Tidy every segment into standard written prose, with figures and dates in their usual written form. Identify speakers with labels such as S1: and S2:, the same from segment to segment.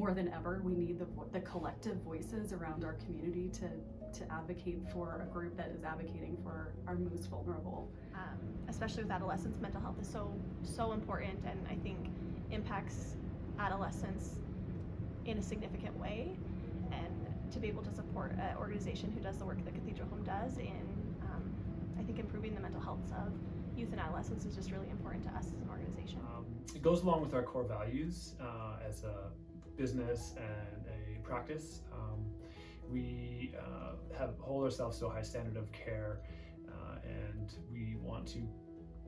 S1: more than ever, we need the collective voices around our community to advocate for a group that is advocating for our most vulnerable.
S2: Especially with adolescents, mental health is so important, and I think impacts adolescents in a significant way. And to be able to support an organization who does the work that Cathedral Home does in, I think, improving the mental health of youth and adolescents is just really important to us as an organization.
S3: It goes along with our core values as a business and a practice. We hold ourselves to a high standard of care, and we want to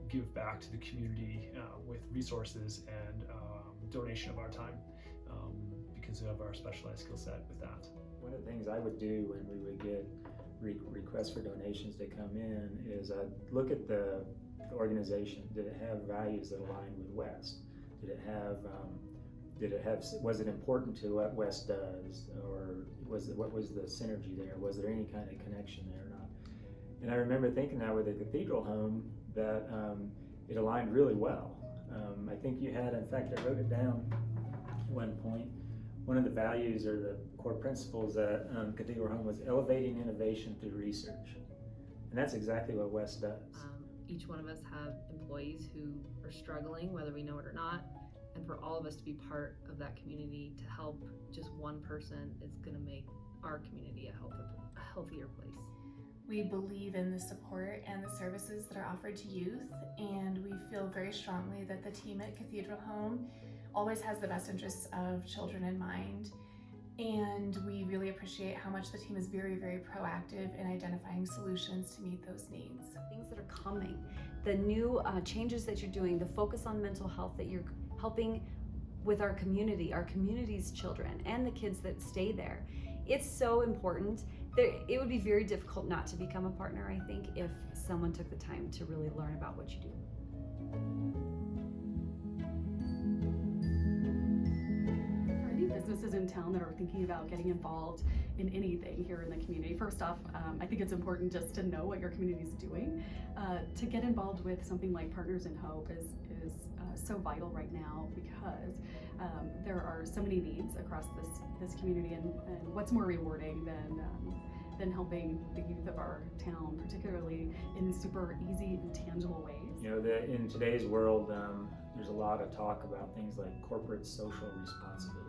S3: give back to the community with resources and donation of our time because of our specialized skill set with that.
S4: One of the things I would do when we would get requests for donations to come in is I'd look at the organization. Did it have values that aligned with West? Was it important to what West does, or what was the synergy there? Was there any kind of connection there or not? And I remember thinking that with the Cathedral Home that it aligned really well. I think you had, in fact, I wrote it down at one point. One of the values or the core principles at Cathedral Home was elevating innovation through research, and that's exactly what West does.
S5: Each one of us have employees who are struggling, whether we know it or not. And for all of us to be part of that community to help just one person is going to make our community a healthier place.
S6: We believe in the support and the services that are offered to youth, and we feel very strongly that the team at Cathedral Home always has the best interests of children in mind. And we really appreciate how much the team is very, very proactive in identifying solutions to meet those needs.
S7: Things that are coming, the new changes that you're doing, the focus on mental health that you're helping with our community's children and the kids that stay there. It's so important. It would be very difficult not to become a partner, I think, if someone took the time to really learn about what you do.
S1: Businesses in town that are thinking about getting involved in anything here in the community. First off, I think it's important just to know what your community is doing. To get involved with something like Partners in Hope is so vital right now because there are so many needs across this community, and what's more rewarding than helping the youth of our town, particularly in super easy and tangible ways.
S4: You know, in today's world, there's a lot of talk about things like corporate social responsibility.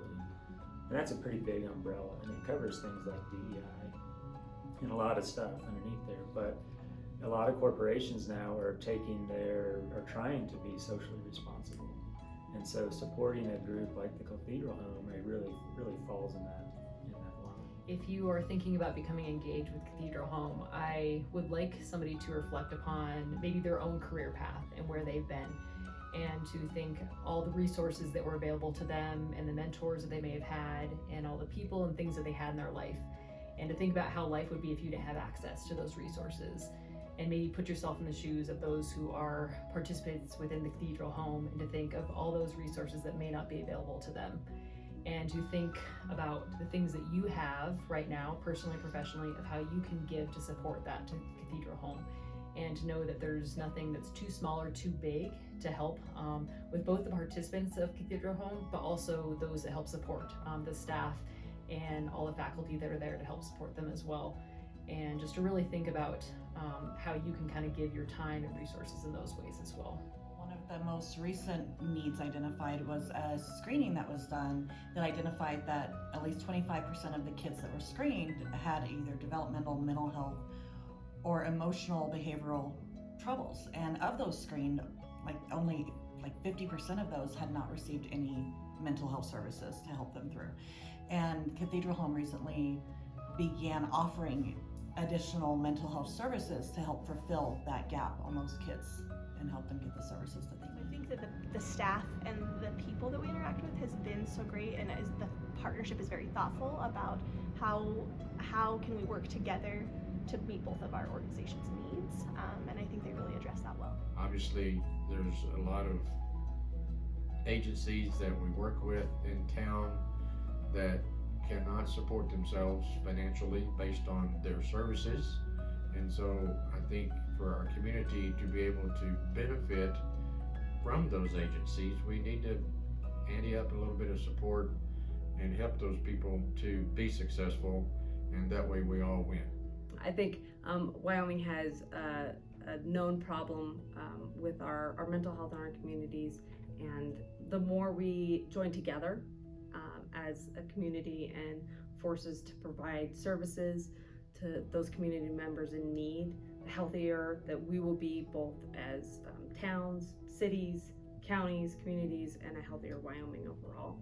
S4: And that's a pretty big umbrella, and it covers things like DEI and a lot of stuff underneath there. But a lot of corporations now are trying to be socially responsible. And so supporting a group like the Cathedral Home, it really falls in that line.
S8: If you are thinking about becoming engaged with Cathedral Home, I would like somebody to reflect upon maybe their own career path and where they've been, and to think all the resources that were available to them and the mentors that they may have had and all the people and things that they had in their life, and to think about how life would be if you didn't have access to those resources, and maybe put yourself in the shoes of those who are participants within the Cathedral Home, and to think of all those resources that may not be available to them, and to think about the things that you have right now, personally, professionally, of how you can give to support that to Cathedral Home. And to know that there's nothing that's too small or too big to help with both the participants of Cathedral Home, but also those that help support the staff and all the faculty that are there to help support them as well. And just to really think about how you can kind of give your time and resources in those ways as well.
S9: One of the most recent needs identified was a screening that was done that identified that at least 25% of the kids that were screened had either developmental, mental health, or emotional behavioral troubles. And of those screened, only 50% of those had not received any mental health services to help them through. And Cathedral Home recently began offering additional mental health services to help fulfill that gap on those kids and help them get the services that they need.
S2: I think that the staff and the people that we interact with has been so great, and the partnership is very thoughtful about how can we work together to meet both of our organization's needs, and I think they really address that well.
S10: Obviously, there's a lot of agencies that we work with in town that cannot support themselves financially based on their services, and so I think for our community to be able to benefit from those agencies, we need to ante up a little bit of support and help those people to be successful, and that way we all win.
S11: I think Wyoming has a known problem with our mental health in our communities, and the more we join together as a community and forces to provide services to those community members in need, the healthier that we will be, both as towns, cities, counties, communities, and a healthier Wyoming overall.